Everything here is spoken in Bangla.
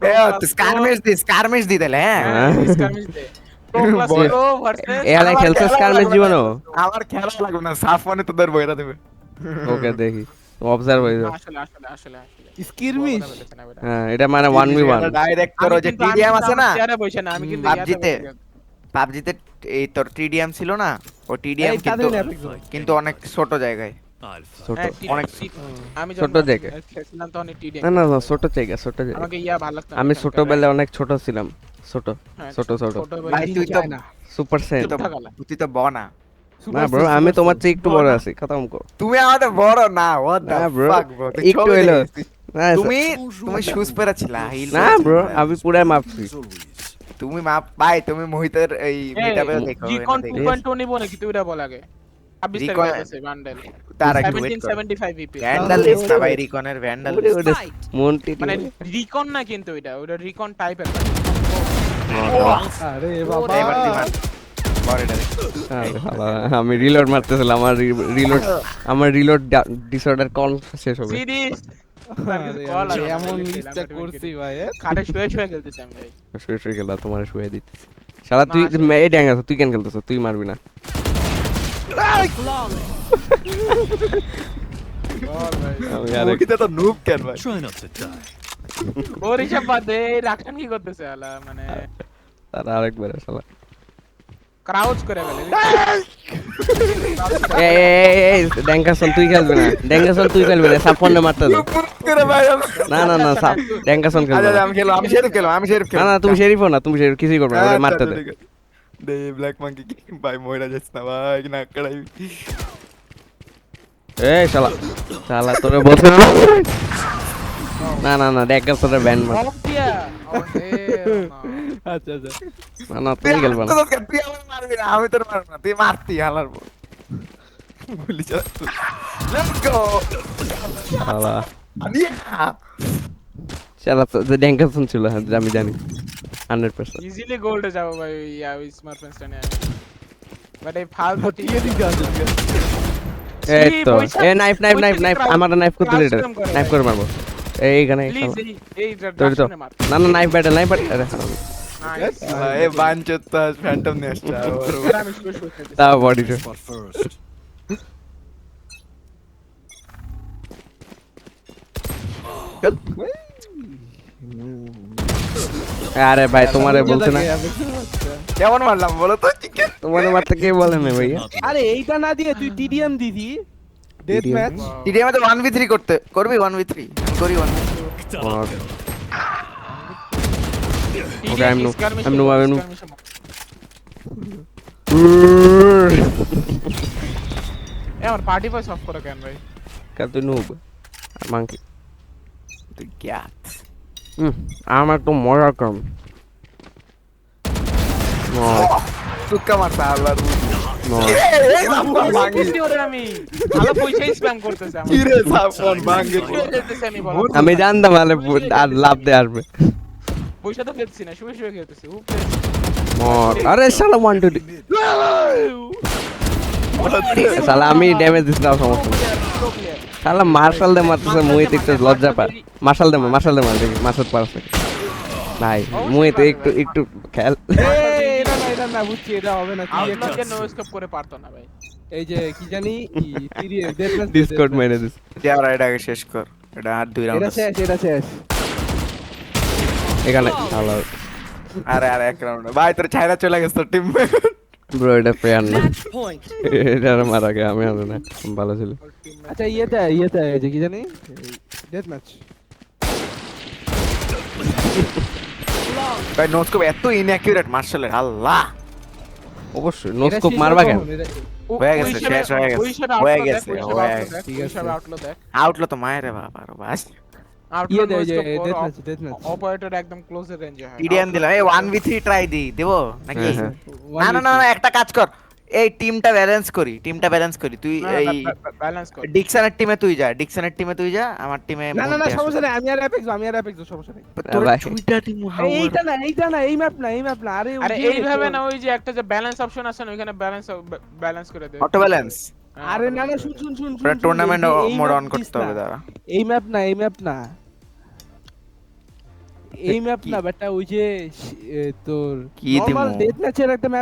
এ স্কারমেশ দি তাহলে হ্যাঁ স্কার্মিশ দে প্রো ক্লাস প্রো ভার্সেস এ আলা খেলছস স্কারমেজ জীবনও আমার খেলা লাগবে না সাফ মানে তোদের বইরা দেবে ওকে দেখি অবজার্ভ হয়ে যাও আসলে আসলে আসলে আসলে স্কিরমিশ হ্যাঁ এটা মানে 1v1 ডাইরেক্টর যে টিডিএম আছে না চেয়ারে বসে না আমি কিন্তু পাবজিতে পাবজিতে এই তোর টিডিএম ছিল না ও টিডিএম কিন্তু অনেক ছোট জায়গায় ছোট অনেক আমি ছোট জায়গায়। খেলছিলাম তো অনেক টিডি না না না, ছোট জায়গা ছোট জায়গা আমাকে ভালো লাগতো আমি ছোটবেলায় অনেক ছোট ছিলাম ছোট ছোট ভাই তুই তো সুপার সাইন তুই তো বড় না না ব্রো আমি তোমার চেয়ে একটু বড় আছি খতম কর তুমি আমাদের বড় না what the না bro, fuck bro একটু হইলো। না তুমি শুজ পরা ছিল হিল না ব্রো আমি পুরা মাপছি তুমি মাপ ভাই তুমি মোহিতের এই মিটআপে দেখো রিকন 2.2 নিবো নাকি তুই এটা বল আগে 26 Recon- টাকা আছে বান্ডেল তার একটু ওয়েট কর 1775 ভিপি ভ্যান্ডাল লিস্ট না ভাই রিকনের ভ্যান্ডাল মন্টি মানে রিকন না কিন্তু ওটা রিকন টাইপের আরে বাবা এবার তুই মার বড়টা দেখ আমি রিলোড মারতেছিলাম আমার রিলোড ডিসঅর্ডার কল শেষ হবে সিরিজ আরে এমন মিস্টেক করছি ভাই খাটে শুয়ে শুয়ে খেলতেছি আমি ভাই শুয়ে শুয়ে খেলা তোমার শুয়ে দিচ্ছি শালা তুই এই ড্যাং আছো তুই কেন খেলতেছ তুই মারবি না আমি আরে মুখিতে তো নুব কেন ভাই ওর হিসাব বাদ দে রাখান কি করতেছে আলা মানে তার আরেকবার শালা ক্রাউচ করে গেলে এই ড্যাঙ্কাসন তুই খেলবি না ড্যাঙ্কাসন তুই খেলবি না সাপনে মারতে দে করে ভাই না না না সাপ ড্যাঙ্কাসন খেলবে আচ্ছা না। আমি খেলো আমি শেরিফ না না তুমি শেরিফও না তুমি শেরিফ কিছুই করবে না ওরে মারতে দে দে ব্ল্যাক মাঙ্কি কি ভাই মইরা যাচ্ছে না ভাই না কড়াই এই শালা শালা তোরে বলছ না না না ড্যাঙ্কাসনের ব্যান মার অফ দিয়া আচ্ছা আচ্ছা না না তুমি খেলবে না তুই আমার মারবি না আমি তোর মারব না তুই মারতি হালার বল গুলি চালা লেটস গো শালা আনিয়া শালা তো ড্যাঙ্কাসন ছিল হ্যাঁ আমি জানি 100% ইজিলি গোল্ডে যাব ভাই ইয়া ওই স্মার্ট ফেন্সটা নিয়ে বাট এই ফালতু দিয়ে দিতে আছে এই তো এ নাইফ আমার নাইফ করতে দে নাইফ করে মারবো এইখানে প্লিজ এই তোর তো মার না না নাইফ ব্যাটল নাইফ আরে এ বাঞ্চত ফ্যান্টম নিয়ে আসছে আমি শুয়ে শুয়ে খেলতেছি তা বডিটা আরে ভাই তোমারে বলছে না কেমন মারলাম বলো তো চিকেন তোমারে মারতে কে বলে না ভাইয়া আরে এইটা না দিয়ে তুই টিডিএম দিদি ডেথ TDM? ম্যাচ টিডিএম এ তো 1v3 করবি 1v3 করি 1v3 Okay, I'm no- এ আমার পার্টি ভয়েস অফ করে কেন ভাই কাল তুই নুব মাংকি তুই গ্যাট আমার তো মজা কম তুক্কা মারতা আল্লাহর বুঝছি ওরে আমি ভালো পয়সা স্প্যাম করতেছে আমার কি রে সাফন ভাঙ্গে শুয়ে খেলতেছি আমি বলো আমি জানতাম আলে আর লাভ দে আসবে পয়সা তো খেলতেছি না শুয়ে শুয়ে খেলতেছি মর আরে শালা 1 2 শালা আমি ড্যামেজ দিছি না সমস্যা নেই। শালা মার্শাল দে মারতেছে মুই তো একটু লজ্জা পায় মার্শাল দে মার দেখি মার্শাল পারছে ভাই মুই তো একটু খেল এটা না বুঝছি এটা হবে না কি একটা আউটলকে নো স্কোপ করে পারতো না ভাই এই যে কি জানি ডেথ ম্যাচ ডিসকর্ড মেরে দিস যারা এটাকে শেষ কর এটা আর 2 রাউন্ড এটা শেষ এখানে শালা আরে আরে এক রাউন্ড ভাই তোর ছাইরা চলে গেছে তোর টিম ব্রো এটা প্লেয়ার না এটা আর মারা গে আমি আর না ভালো ছিল আচ্ছা ইয়েতে এই যে কি জানি ডেথ ম্যাচ ভাই নোস্কোপ এত ইনঅ্যাকুরেট মার্শালের আল্লাহ অবশ্যই নো স্কোপ মারবা কেন হয়ে গেছে, শেষ হয়ে গেছে। হয়ে গেছে, ঠিক আছে। আউটলো দেখ আউটলো তো মায়ের বাবা রে বাস ইয়ে দে যে ডেথ ম্যাচ অপারেটর একদম ক্লোজের রেঞ্জে হয় টিডিএম দিলাম এই 1v3 ট্রাই দেবো নাকি হ্যাঁ, না না না একটা কাজ কর এই টিমটা ব্যালেন্স করি তুই এই ব্যালেন্স কর ডিকসনের টিমে তুই যা আমার টিমে না সমস্যা নাই আমি আর অ্যাপেক্স সমস্যা নাই তোর ভাই। দুইটা টিম এইটা না এই ম্যাপ না আরে আরে এইভাবে না ওই যে একটা যে ব্যালেন্স অপশন আছে না ওখানে ব্যালেন্স করে দে অটো ব্যালেন্স আরে না শুন টুর্নামেন্ট মোড অন করতে হবে দাঁড়া এই ম্যাপ না এই ম্যাপ না বেটা ওই যে তোর কি নরমাল দিমু? ডেথ ম্যাচের একটা ম্যাপ